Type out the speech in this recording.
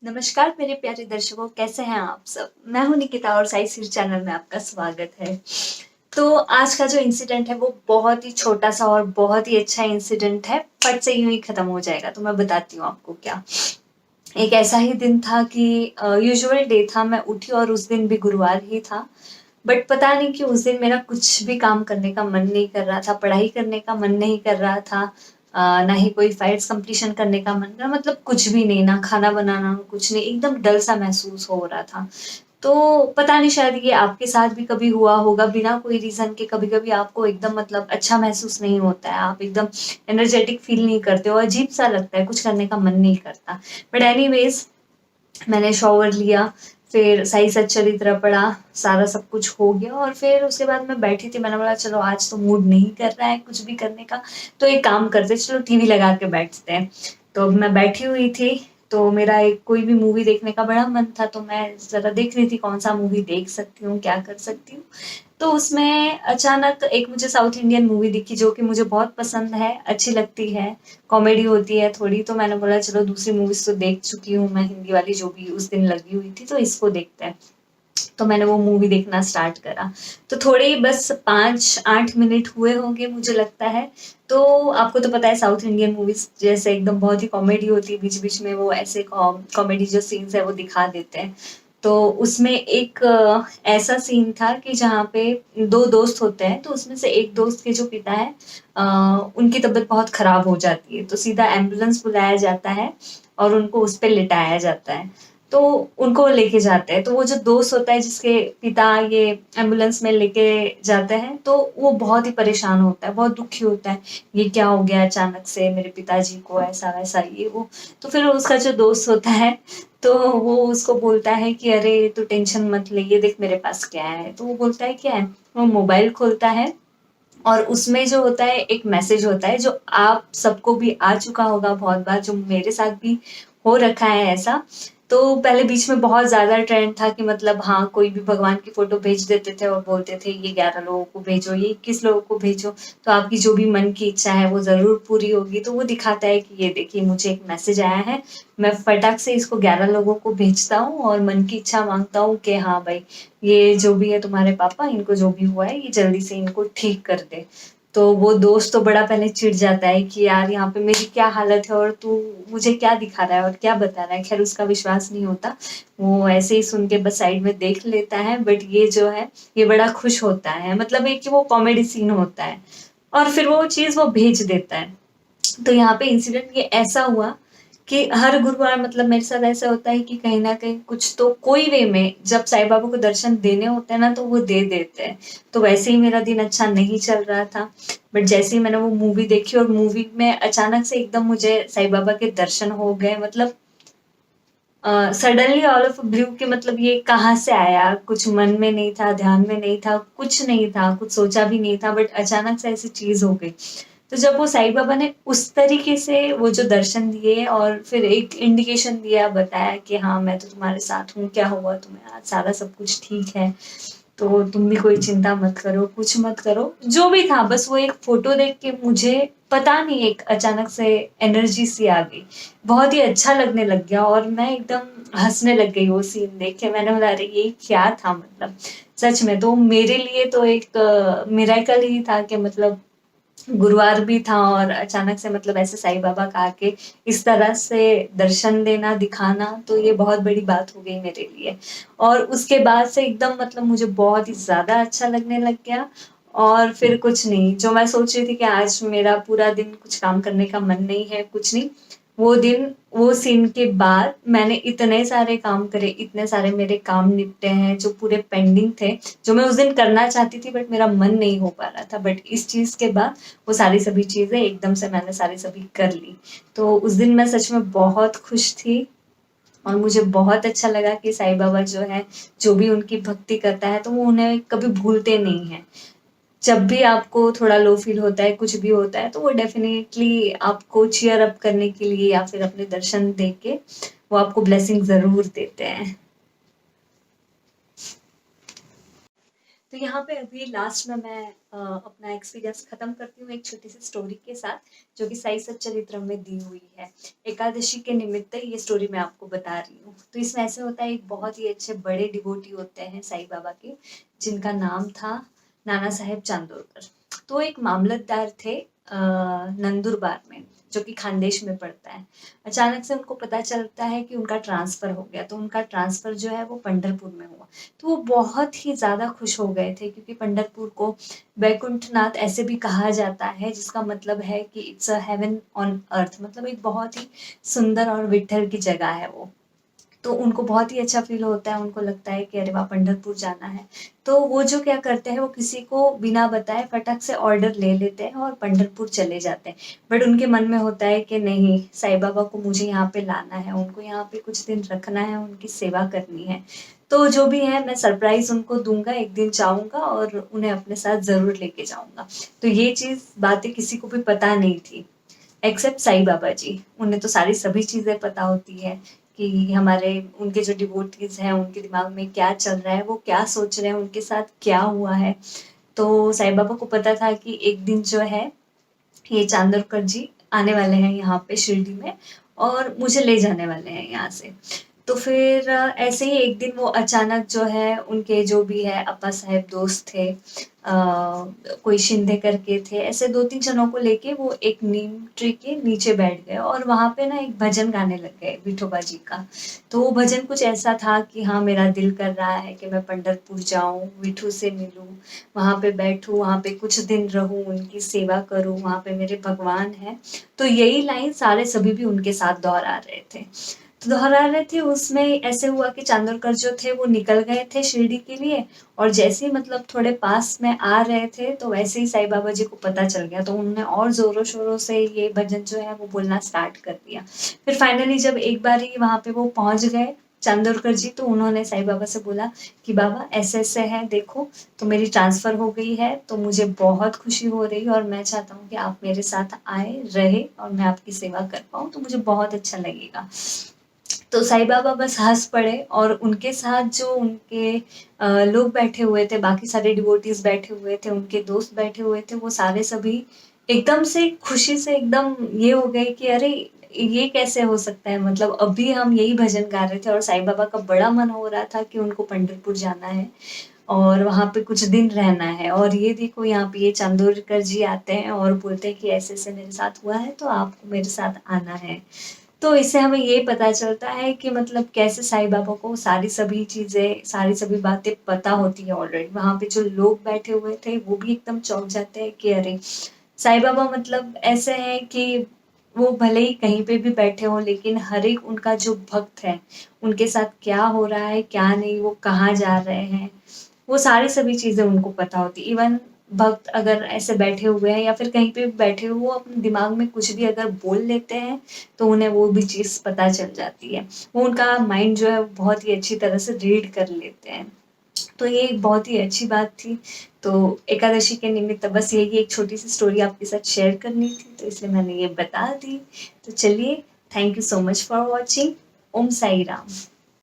नमस्कार मेरे प्यारे दर्शकों, कैसे हैं आप सब? मैं हूँ निकिता और साई सिर चैनल में आपका स्वागत है। तो आज का जो इंसिडेंट है वो बहुत ही छोटा-सा और बहुत ही अच्छा इंसिडेंट है, फट से यूँ ही खत्म हो जाएगा। तो मैं बताती हूँ आपको क्या। एक ऐसा ही दिन था कि यूजुअल डे था, मैं उठी और उस दिन भी गुरुवार ही था। बट पता नहीं कि उस दिन मेरा कुछ भी काम करने का मन नहीं कर रहा था, पढ़ाई करने का मन नहीं कर रहा था, ना ही कोई फाइल्स कंप्लीशन करने का मन था, मतलब कुछ भी नहीं, ना खाना बनाना, कुछ नहीं, एकदम डल सा महसूस हो रहा था। तो पता नहीं, शायद ये आपके साथ भी कभी हुआ होगा, बिना कोई रीज़न के कभी-कभी आपको एकदम मतलब अच्छा महसूस नहीं होता है, आप एकदम एनर्जेटिक फ़ील नहीं करते हो, अजीब-सा लगता है, कुछ करने का मन नहीं करता। बट एनीवेज़ मैंने शॉवर लिया, फिर सही सच्चरित्र पढ़ा, सारा सब कुछ हो गया और फिर उसके बाद मैं बैठी थी, मैंने बोला चलो आज तो मूड नहीं कर रहा है कुछ भी करने का, तो एक काम करते हैं, चलो टीवी लगा के बैठते हैं। तो अब मैं बैठी हुई थी, तो मेरा एक कोई भी मूवी देखने का बड़ा मन था, तो मैं ज़रा देख रही थी कौन-सा मूवी देख सकती हूँ, क्या कर सकती हूँ। तो उसमें अचानक एक मुझे साउथ इंडियन मूवी दिखी जो कि मुझे बहुत पसंद है, अच्छी लगती है, कॉमेडी होती है थोड़ी, तो मैंने बोला चलो दूसरी मूवीज़ तो देख चुकी हूँ मैं, हिंदी वाली जो भी उस दिन लगी हुई थी, तो इसको देखते हैं। तो मैंने वो मूवी देखना स्टार्ट करा। तो थोड़े ही बस 5-8 मिनट हुए होंगे मुझे लगता है। तो आपको तो पता है साउथ इंडियन मूवीज़ जैसे एकदम बहुत ही कॉमेडी होती है, बीच-बीच में वो ऐसे कॉमेडी जो सीन्स है वो दिखा देते हैं। तो उसमें एक ऐसा सीन था कि जहाँ पे 2 दोस्त होते हैं, तो उसमें से एक दोस्त के जो पिता हैं, अ, उनकी तबीयत बहुत खराब हो जाती है, तो सीधा एम्बुलेंस बुलाया जाता है और उनको उस पे लिटाया जाता है। तो उनको लेके जाते हैं, तो वो जो दोस्त होता है जिसके पिता ये एम्बुलेंस में लेके जाते हैं, तो वो बहुत ही परेशान होता है, बहुत दुखी होता है, ये क्या हो गया अचानक से मेरे पिताजी को, ऐसा-वैसा ये वो। तो फिर उसका जो दोस्त होता है, तो वो उसको बोलता है कि अरे तू टेंशन मत ले, ये देख मेरे पास क्या है, तो वो बोलता है क्या है? वो मोबाइल खोलता है और उसमें जो होता है एक मैसेज होता है जो आप सबको भी आ चुका होगा बहुत बार, जो मेरे साथ भी हो रखा है ऐसा। तो पहले बीच में बहुत ज़्यादा ट्रेंड था कि मतलब हाँ, कोई भी भगवान की फ़ोटो भेज देते थे और बोलते थे ये 11 लोगों को भेजो, ये 21 लोगों को भेजो, तो आपकी जो भी मन की इच्छा है वो ज़रूर पूरी होगी। तो वो दिखाता है कि ये देखिए मुझे एक मैसेज आया है, मैं फटाक से इसको 11 लोगों को भेजता हूँ और मन की इच्छा माँगता हूँ कि हाँ भाई, ये जो भी है तुम्हारे पापा, इनको जो भी हुआ है ये जल्दी से इनको ठीक कर दे। तो वो दोस्त तो बड़ा पहले चिढ़ जाता है कि यार यहाँ पे मेरी क्या हालत है और तू मुझे क्या दिखा रहा है और क्या बता रहा है। ख़ैर उसका विश्वास नहीं होता। वो ऐसे ही सुन के बस साइड में देख लेता है, बट ये जो है ये बड़ा खुश होता है। मतलब एक कि वो कॉमेडी सीन होता है और फिर वो चीज़ वो भेज देता है। तो यहाँ पे इंसिडेंट ये ऐसा हुआ कि हर गुरुवार मतलब मेरे साथ ऐसा होता है कि कहीं न कहीं कुछ तो कोई वे में जब साईं बाबा को दर्शन देने होते हैं ना, तो वो दे देते हैं। तो वैसे ही मेरा दिन अच्छा नहीं चल रहा था, बट जैसे ही मैंने वो मूवी देखी और मूवी में अचानक से एकदम मुझे साईं बाबा के दर्शन हो गए। मतलब सडनली ऑल ऑफ ब्लू कि मतलब ये कहाँ से आया? कुछ मन में नहीं था, ध्यान में नहीं था, कुछ नहीं था, कुछ सोचा भी नहीं था, बट अचानक से ऐसी चीज़ हो गई। तो जब वो साईं बाबा ने उस तरीके से वो जो दर्शन दिए और फिर एक इंडिकेशन दिया, बताया कि हाँ, मैं तो तुम्हारे साथ हूँ, क्या हुआ तुम्हें? आज सारा सब कुछ ठीक है। तो तुम भी कोई चिंता मत करो, कुछ मत करो। जो भी था बस वो एक फ़ोटो देख के मुझे पता नहीं एक अचानक से एनर्जी सी आ गई। बहुत ही अच्छा लगने लग गया और मैं एकदम हँसने लग गई वो सीन देख के। मैंने बोला अरे ये क्या था मतलब? सच में तो मेरे लिए तो एक मिरेकल ही था कि मतलब गुरुवार भी था और अचानक से मतलब ऐसे साईं बाबा का आके इस तरह से दर्शन देना, दिखाना, तो ये बहुत बड़ी बात हो गई मेरे लिए। और उसके बाद से एकदम मतलब मुझे बहुत ही ज़्यादा अच्छा लगने लग गया और फिर कुछ नहीं, जो मैं सोच रही थी कि आज मेरा पूरा दिन कुछ काम करने का मन नहीं है, कुछ नहीं, वो दिन वो सीन के बाद मैंने इतने सारे काम करे, इतने सारे मेरे काम निपटे हैं जो पूरे पेंडिंग थे, जो मैं उस दिन करना चाहती थी बट मेरा मन नहीं हो पा रहा था। बट इस चीज़ के बाद वो सारी सभी चीज़ें एकदम से मैंने सारी सभी कर ली। तो उस दिन मैं सच में बहुत खुश थी और मुझे बहुत अच्छा लगा कि साईं बाबा जो है, जो भी उनकी भक्ति करता है तो वो उन्हें कभी भूलते नहीं हैं। जब भी आपको थोड़ा लो फ़ील होता है, कुछ भी होता है, तो वो डेफ़िनेटली आपको चीयर अप करने के लिए या फिर अपने दर्शन दे के वो आपको ब्लेसिंग ज़रूर देते हैं। तो यहाँ पे अभी लास्ट में मैं अपना एक्सपीरियंस खत्म करती हूँ एक छोटी सी स्टोरी के साथ, जो कि साई सच्चरित्र में दी हुई है। एकादशी के निमित्त ये स्टोरी मैं आपको बता रही हूँ। तो इसमें ऐसे होता है, एक बहुत ही अच्छे बड़े डिवोटी होते हैं साईं बाबा के, जिनका नाम था नाना साहेब चांदोरकर। तो एक मामलतदार थे नंदुरबार में, जो कि खानदेश में पड़ता है। अचानक से उनको पता चलता है कि उनका ट्रांसफर हो गया, तो उनका ट्रांसफर जो है वो पंढरपुर में हुआ। तो वो बहुत ही ज़्यादा खुश हो गए थे, क्योंकि पंढरपुर को वैकुंठनाथ ऐसे भी कहा जाता है, जिसका मतलब है कि it's a heaven on earth, मतलब एक बहुत ही सुंदर और विट्ठल की जगह है वो। तो उनको बहुत ही अच्छा फील होता है, उनको लगता है कि अरे वाह, पंढरपुर जाना है। तो वो जो क्या करते हैं, वो किसी को बिना बताए फटक से ऑर्डर ले लेते हैं और पंढरपुर चले जाते हैं। बट उनके मन में होता है कि नहीं, साईं बाबा को मुझे यहाँ पे लाना है, उनको यहाँ पे कुछ दिन रखना है, उनकी सेवा करनी है। तो जो भी है, मैं सरप्राइज उनको दूंगा, एक दिन जाऊंगा और उन्हें अपने साथ जरूर लेके जाऊंगा। तो ये चीज बातें किसी को भी पता नहीं थी, एक्सेप्ट साईं बाबा जी। उन्हें तो सारी सभी चीजें पता होती है कि हमारे उनके जो डिवोटीज हैं, उनके दिमाग में क्या चल रहा है, वो क्या सोच रहे हैं, उनके साथ क्या हुआ है। तो साईं बाबा को पता था कि एक दिन जो है, ये चांदोरकर जी आने वाले हैं यहाँ पे शिरडी में, और मुझे ले जाने वाले हैं यहाँ से। तो फिर ऐसे ही एक दिन वो अचानक जो है, उनके जो भी है अप्पा साहेब दोस्त थे, कोई शिंदे करके थे, ऐसे 2-3 जनों को लेके वो एक नीम ट्री के नीचे बैठ गए, और वहां पे ना एक भजन गाने लग गए विठोबा जी का। तो वो भजन कुछ ऐसा था कि हाँ, मेरा दिल कर रहा है कि मैं पंढरपुर जाऊं, विठू से मिलूं, वहां पे बैठूं, वहां पे कुछ दिन रहूं, उनकी सेवा करूं, वहां पे मेरे भगवान हैं। तो यही लाइन सारे सभी भी उनके साथ दोहरा रहे थे। तो दोहरा रहे थे, उसमें ऐसे हुआ कि चांदोरकर जो थे वो निकल गए थे शिरडी के लिए, और जैसे ही मतलब थोड़े पास में आ रहे थे, तो वैसे ही साईं बाबा जी को पता चल गया, तो उन्होंने और जोरों शोरों से ये भजन जो है वो बोलना स्टार्ट कर दिया। फिर फाइनली जब एक बार ही वहां पे वो पहुंच गए चांदोरकर जी, तो उन्होंने साईं बाबा से बोला कि बाबा ऐसे ऐसे है, देखो, तो मेरी ट्रांसफर हो गई है, तो मुझे बहुत खुशी हो रही है, और मैं चाहता हूँ कि आप मेरे साथ आए, रहे, और मैं आपकी सेवा कर पाऊँ, तो मुझे बहुत अच्छा लगेगा। तो साईं बाबा बस हंस पड़े, और उनके साथ जो उनके लोग बैठे हुए थे, बाकी सारे डिवोटीज बैठे हुए थे, उनके दोस्त बैठे हुए थे, वो सारे सभी एकदम से खुशी से एकदम ये हो गए कि अरे, ये कैसे हो सकता है, मतलब अभी हम यही भजन गा रहे थे, और साईं बाबा का बड़ा मन हो रहा था कि उनको पंढरपुर जाना है और वहां पे कुछ दिन रहना है, और ये देखो, यहाँ पे ये चांदोरकर जी आते हैं और बोलते हैं कि ऐसे ऐसे मेरे साथ हुआ है, तो आपको मेरे साथ आना है। तो इससे हमें ये पता चलता है कि मतलब कैसे साईं बाबा को सारी सभी चीजें, सारी सभी बातें पता होती है ऑलरेडी। वहां पे जो लोग बैठे हुए थे, वो भी एकदम चौंक जाते हैं कि अरे, साईं बाबा मतलब ऐसे हैं कि वो भले ही कहीं पे भी बैठे हो, लेकिन हर एक उनका जो भक्त है, उनके साथ क्या हो रहा है, क्या नहीं, वो कहाँ जा रहे हैं, वो सारी सभी चीजें उनको पता होती। इवन भक्त अगर ऐसे बैठे हुए हैं या फिर कहीं पे भी बैठे हुए, वो अपने दिमाग में कुछ भी अगर बोल लेते हैं, तो उन्हें वो भी चीज पता चल जाती है। वो उनका माइंड जो है वो बहुत ही अच्छी तरह से रीड कर लेते हैं। तो ये एक बहुत ही अच्छी बात थी। तो एकादशी के निमित्त बस यही एक छोटी सी स्टोरी आपके साथ शेयर करनी थी, तो इसलिए मैंने ये बता दी। तो चलिए, thank you so much for watching. Om Sai Ram.